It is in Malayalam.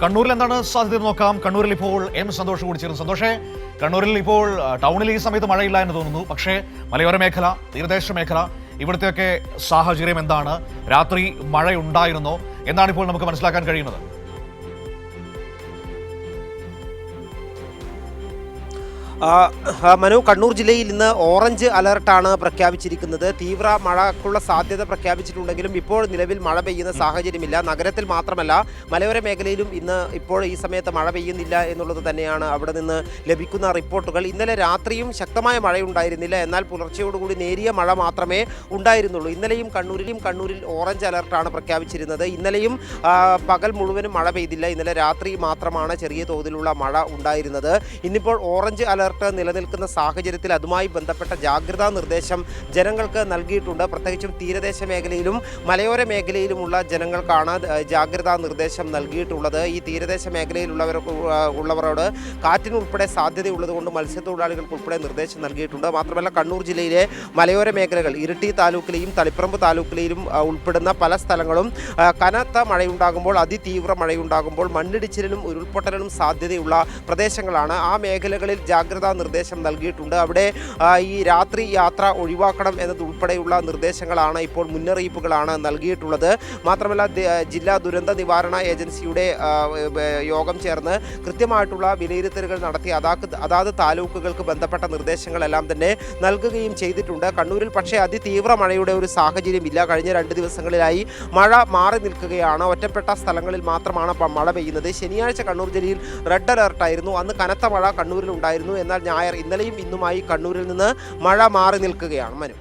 കണ്ണൂരിൽ എന്താണ് സാധ്യത നോക്കാം. കണ്ണൂരിൽ ഇപ്പോൾ എം സന്തോഷ് കൂടി ചേരുന്നു. സന്തോഷേ, കണ്ണൂരിൽ ഇപ്പോൾ ടൗണിൽ ഈ സമയത്ത് മഴയില്ല എന്ന് തോന്നുന്നു. പക്ഷേ മലയോര മേഖല, തീരദേശ മേഖല, ഇവിടുത്തെയൊക്കെ സാഹചര്യം എന്താണ്? രാത്രി മഴയുണ്ടായിരുന്നോ എന്നാണ് ഇപ്പോൾ നമുക്ക് മനസ്സിലാക്കാൻ കഴിയുന്നത്. മനു, കണ്ണൂർ ജില്ലയിൽ ഇന്ന് ഓറഞ്ച് അലർട്ടാണ് പ്രഖ്യാപിച്ചിരിക്കുന്നത്. തീവ്ര മഴക്കുള്ള സാധ്യത പ്രഖ്യാപിച്ചിട്ടുണ്ടെങ്കിലും ഇപ്പോൾ നിലവിൽ മഴ പെയ്യുന്ന സാഹചര്യമില്ല. നഗരത്തിൽ മാത്രമല്ല, മലയോര മേഖലയിലും ഇന്ന് ഇപ്പോൾ ഈ സമയത്ത് മഴ പെയ്യുന്നില്ല എന്നുള്ളത് തന്നെയാണ് അവിടെ നിന്ന് ലഭിക്കുന്ന റിപ്പോർട്ടുകൾ. ഇന്നലെ രാത്രിയും ശക്തമായ മഴയുണ്ടായിരുന്നില്ല, എന്നാൽ പുലർച്ചയോടുകൂടി നേരിയ മഴ മാത്രമേ ഉണ്ടായിരുന്നുള്ളൂ. ഇന്നലെയും കണ്ണൂരിൽ ഓറഞ്ച് അലർട്ടാണ് പ്രഖ്യാപിച്ചിരുന്നത്. ഇന്നലെയും പകൽ മുഴുവനും മഴ പെയ്തില്ല. ഇന്നലെ രാത്രി മാത്രമാണ് ചെറിയ തോതിലുള്ള മഴ ഉണ്ടായിരുന്നത്. ഇന്നിപ്പോൾ ഓറഞ്ച് അലർട്ട് നിലനിൽക്കുന്ന സാഹചര്യത്തിൽ അതുമായി ബന്ധപ്പെട്ട ജാഗ്രതാ നിർദ്ദേശം ജനങ്ങൾക്ക് നൽകിയിട്ടുണ്ട്. പ്രത്യേകിച്ചും തീരദേശ മേഖലയിലും മലയോര മേഖലയിലുമുള്ള ജനങ്ങൾക്കാണ് ജാഗ്രതാ നിർദ്ദേശം നൽകിയിട്ടുള്ളത്. ഈ തീരദേശ മേഖലയിലുള്ളവരോട് കാറ്റിനുൾപ്പെടെ സാധ്യതയുള്ളതുകൊണ്ട് മത്സ്യത്തൊഴിലാളികൾക്ക് ഉൾപ്പെടെ നിർദ്ദേശം നൽകിയിട്ടുണ്ട്. മാത്രമല്ല, കണ്ണൂർ ജില്ലയിലെ മലയോര മേഖലകൾ ഇരിട്ടി താലൂക്കിലെയും തളിപ്പറമ്പ് താലൂക്കിലെയും ഉൾപ്പെടുന്ന പല സ്ഥലങ്ങളും കനത്ത മഴയുണ്ടാകുമ്പോൾ, അതിതീവ്ര മഴയുണ്ടാകുമ്പോൾ മണ്ണിടിച്ചിലിനും ഉരുൾപൊട്ടലിനും സാധ്യതയുള്ള പ്രദേശങ്ങളാണ്. ആ മേഖലകളിൽ ജാഗ്രതാ നിർദ്ദേശം നൽകിയിട്ടുണ്ട്. അവിടെ ഈ രാത്രി യാത്ര ഒഴിവാക്കണം എന്നതുൾപ്പെടെയുള്ള നിർദ്ദേശങ്ങളാണ്, ഇപ്പോൾ മുന്നറിയിപ്പുകളാണ് നൽകിയിട്ടുള്ളത്. മാത്രമല്ല, ജില്ലാ ദുരന്ത നിവാരണ ഏജൻസിയുടെ യോഗം ചേർന്ന് കൃത്യമായിട്ടുള്ള വിലയിരുത്തലുകൾ നടത്തി അതാത് താലൂക്കുകൾക്ക് ബന്ധപ്പെട്ട നിർദ്ദേശങ്ങളെല്ലാം തന്നെ നൽകുകയും ചെയ്തിട്ടുണ്ട്. കണ്ണൂരിൽ പക്ഷേ അതിതീവ്ര മഴയുടെ ഒരു സാഹചര്യമില്ല. കഴിഞ്ഞ 2 ദിവസങ്ങളിലായി മഴ മാറി നിൽക്കുകയാണ്. ഒറ്റപ്പെട്ട സ്ഥലങ്ങളിൽ മാത്രമാണ് മഴ പെയ്യുന്നത്. ശനിയാഴ്ച കണ്ണൂർ ജില്ലയിൽ റെഡ് അലർട്ടായിരുന്നു. അന്ന് കനത്ത മഴ കണ്ണൂരിൽ ഉണ്ടായിരുന്നു. എന്നാൽ ഇന്നലെയും ഇന്നുമായി കണ്ണൂരിൽ നിന്ന് മഴ മാറി നിൽക്കുകയാണ്. മനു.